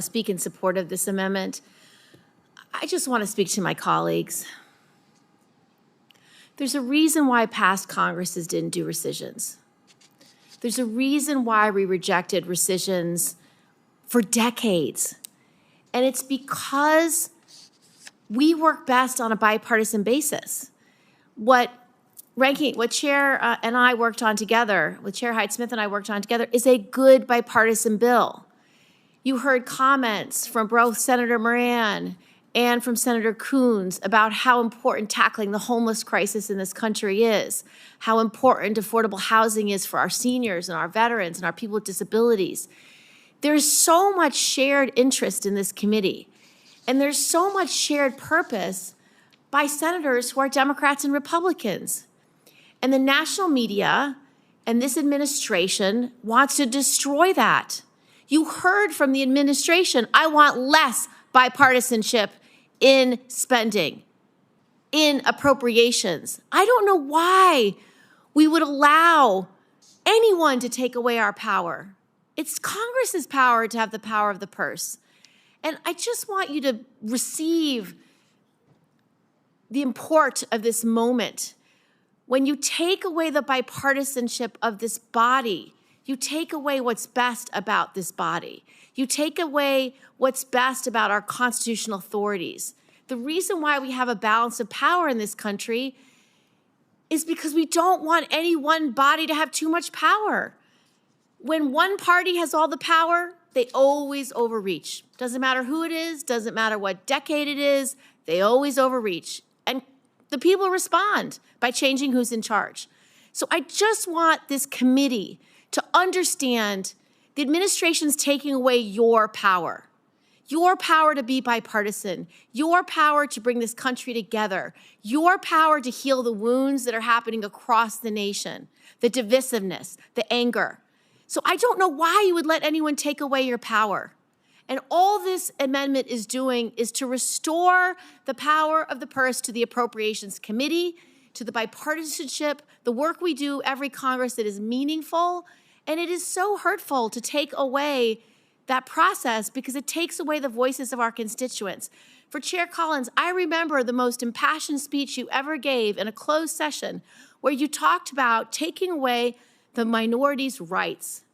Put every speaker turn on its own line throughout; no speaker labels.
speak in support of this amendment. I just want to speak to my colleagues. There's a reason why past Congresses didn't do rescissions. There's a reason why we rejected rescissions for decades. And it's because we work best on a bipartisan basis. What Chair and I worked on together, what Chair Hyde-Smith and I worked on together, is a good bipartisan bill. You heard comments from both Senator Moran and from Senator Coons about how important tackling the homeless crisis in this country is, how important affordable housing is for our seniors and our veterans and our people with disabilities. There's so much shared interest in this committee, and there's so much shared purpose by senators who are Democrats and Republicans. And the national media and this administration wants to destroy that. You heard from the administration, I want less bipartisanship in spending, in appropriations. I don't know why we would allow anyone to take away our power. It's Congress's power to have the power of the purse. And I just want you to receive the import of this moment. When you take away the bipartisanship of this body, you take away what's best about this body. You take away what's best about our constitutional authorities. The reason why we have a balance of power in this country is because we don't want any one body to have too much power. When one party has all the power, they always overreach. Doesn't matter who it is, doesn't matter what decade it is, they always overreach. And the people respond by changing who's in charge. So I just want this committee to understand the administration's taking away your power to be bipartisan, your power to bring this country together, your power to heal the wounds that are happening across the nation, the divisiveness, the anger. So I don't know why you would let anyone take away your power. And all this amendment is doing is to restore the power of the purse to the Appropriations Committee, to the bipartisanship, the work we do every Congress that is meaningful. And it is so hurtful to take away that process because it takes away the voices of our constituents. For Chair Collins, I remember the most impassioned speech you ever gave in a closed session where you talked about taking away the minorities' rights.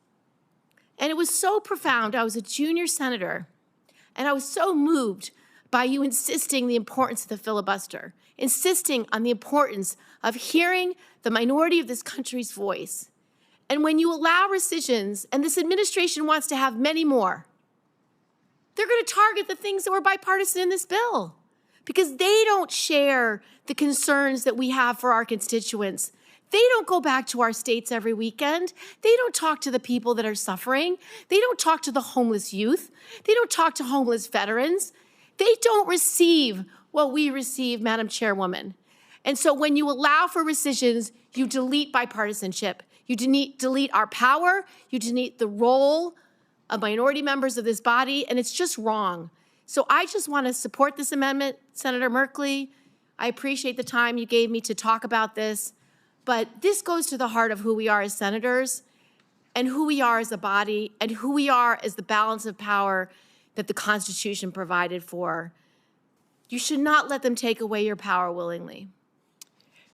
And it was so profound. I was a junior senator, and I was so moved by you insisting the importance of the filibuster, insisting on the importance of hearing the minority of this country's voice. And when you allow rescissions, and this administration wants to have many more, they're going to target the things that were bipartisan in this bill because they don't share the concerns that we have for our constituents. They don't go back to our states every weekend. They don't talk to the people that are suffering. They don't talk to the homeless youth. They don't talk to homeless veterans. They don't receive what we receive, Madam Chairwoman. And so when you allow for rescissions, you delete bipartisanship. You delete our power. You delete the role of minority members of this body, and it's just wrong. So I just want to support this amendment, Senator Merkley. I appreciate the time you gave me to talk about this. But this goes to the heart of who we are as senators and who we are as a body and who we are as the balance of power that the Constitution provided for. You should not let them take away your power willingly.